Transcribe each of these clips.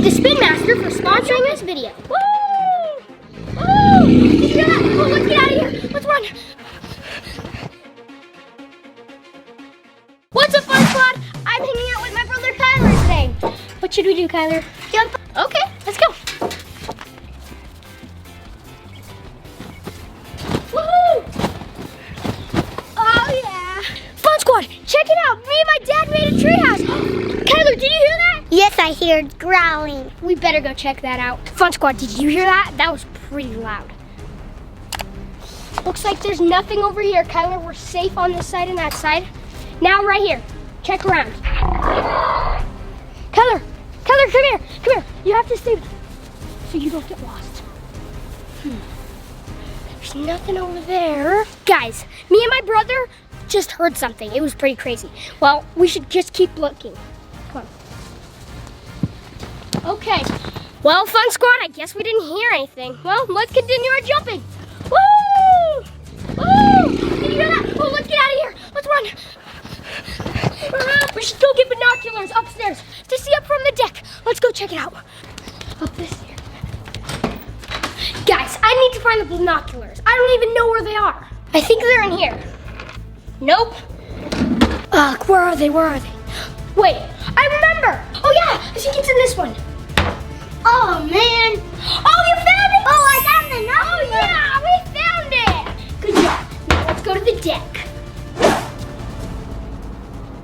the Spin Master for sponsoring this video. Woo! Woo! Did you hear that? Oh, let's get out of here. Let's run. What's up, Fun Squad? I'm hanging out with my brother Kyler today. What should we do, Kyler? Jump. Okay, let's go. Woohoo! Oh yeah. Fun Squad, check it out. Me and my dad made a treehouse. Kyler, did you hear that? Yes, I hear it growling. We better go check that out. Fun Squad, did you hear that? That was pretty loud. Looks like there's nothing over here, Kyler. We're safe on this side and that side. Now right here, check around. Kyler, come here. You have to stay so you don't get lost. There's nothing over there. Guys, me and my brother just heard something. It was pretty crazy. Well, we should just keep looking. Come on. Okay. Well, Fun Squad, I guess we didn't hear anything. Well, let's continue our jumping. Woo! Woo! Did you hear that? Oh, let's get out of here. Let's run. We should go get binoculars upstairs to see up from the deck. Let's go check it out. Up this here. Guys, I need to find the binoculars. I don't even know where they are. I think they're in here. Nope. Ugh, where are they? Wait, I remember. Oh yeah, I think it's in this one. Oh man. Oh, you found it? Oh, I found the Oh yeah, we found it. Good job. Now let's go to the deck.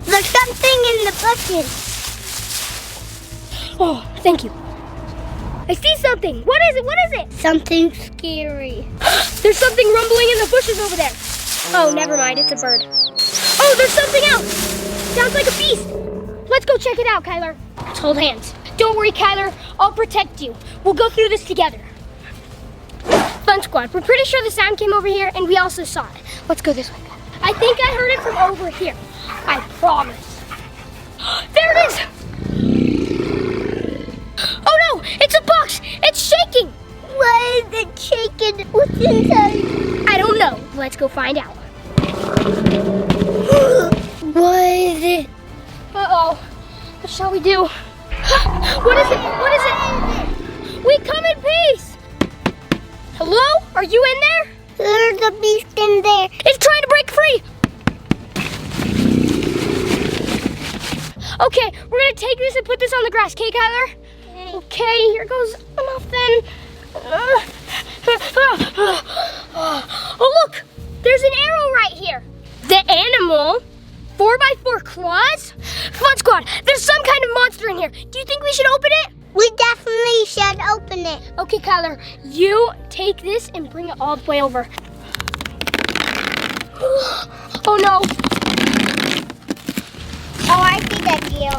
There's something in the bucket. Oh, thank you. I see something. What is it? Something scary. There's something rumbling in the bushes over there. Oh, never mind. It's a bird. Oh, there's something else. Sounds like a beast. Let's go check it out, Kyler. Let's hold hands. Don't worry, Kyler. I'll protect you. We'll go through this together. Fun Squad, we're pretty sure the sound came over here, and we also saw it. Let's go this way, Kyler. I think I heard it from over here. I promise. There it is! Oh no! It's a box! It's shaking! Why is it shaking? What's inside? I don't know. Let's go find out. What is it? Uh-oh. What shall we do? What is it? We come in peace! Hello? Are you in there? There's a beast in there. It's trying to break free! Okay, we're gonna take this and put this on the grass, okay, Kyler? Okay, here goes nothing. Oh, look! There's an arrow right here. The animal? 4x4 claws? Fun Squad, there's some kind of monster in here. Do you think we should open it? We definitely should open it. Okay, Kyler, you take this and bring it all the way over. Oh no. Oh, I see that deal.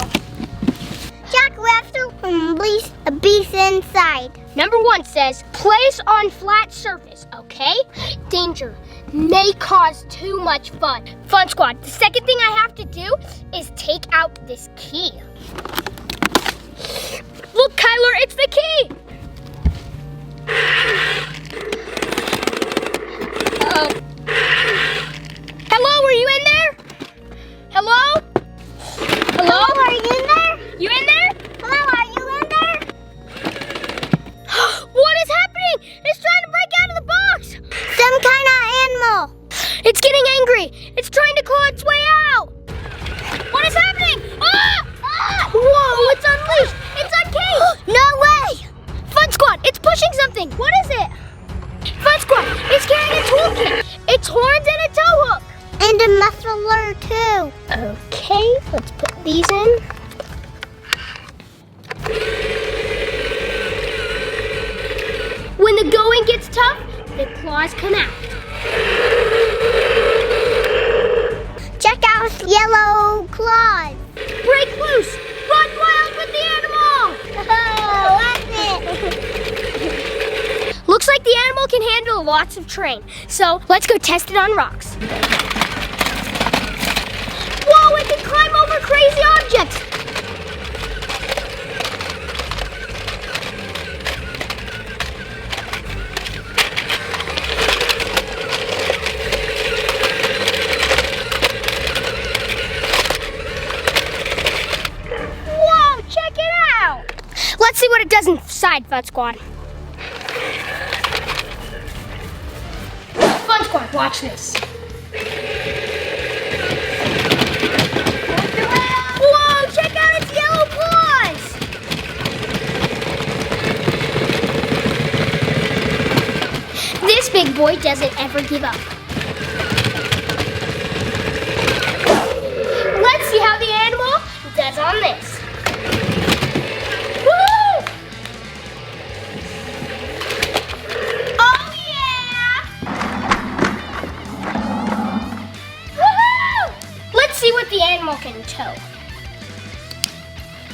Jack, we have to release a beast inside. Number 1 says, place on flat surface, okay? Danger may cause too much fun. Fun Squad, the second thing I have to do is take out this key. Look, Kyler, it's the key. Uh-oh. Hello, are you in there? Hello? Hello? Are you in there? You in there? Hello, are you in there? What is happening? It's trying to break out of the box. Some kind of animal. It's getting angry. It's trying to claw its way out. What is happening? Ah! Ah! Whoa, it's unleashed. It's uncaged. No way. Fun Squad, it's pushing something. What is it? Fun Squad, it's carrying a toolkit. Its horns and a tow hook. And a muffler too. Okay, let's put these in. When the going gets tough, the claws come out. Check out yellow claws. Break loose! Run wild with the animal! Oh, that's it. Looks like the animal can handle lots of terrain, so let's go test it on rocks. Whoa, it can climb over crazy objects! Whoa, check it out! Let's see what it does inside, Fun Squad. Fun Squad, watch this. Whoa, check out its yellow paws! This big boy doesn't ever give up. Let's see how the animal does on this. Woo! Oh yeah! Woohoo! Let's see what the animal can tow.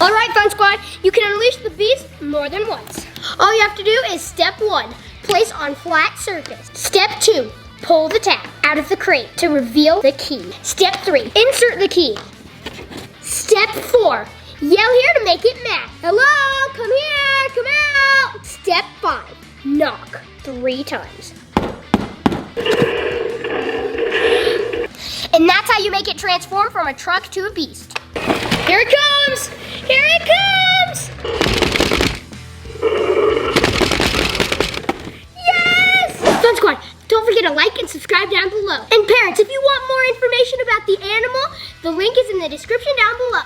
All right, Fun Squad, you can unleash the beast more than once. All you have to do is step 1, place on flat surface. Step 2, pull the tap out of the crate to reveal the key. Step 3, insert the key. Step 4, yell here to make it mad. Hello, come here, come out. Step 5, knock 3 times. And that's how you make it transform from a truck to a beast. Here it comes! Here it comes! Yes! Fun Squad, don't forget to like and subscribe down below. And parents, if you want more information about the animal, the link is in the description down below.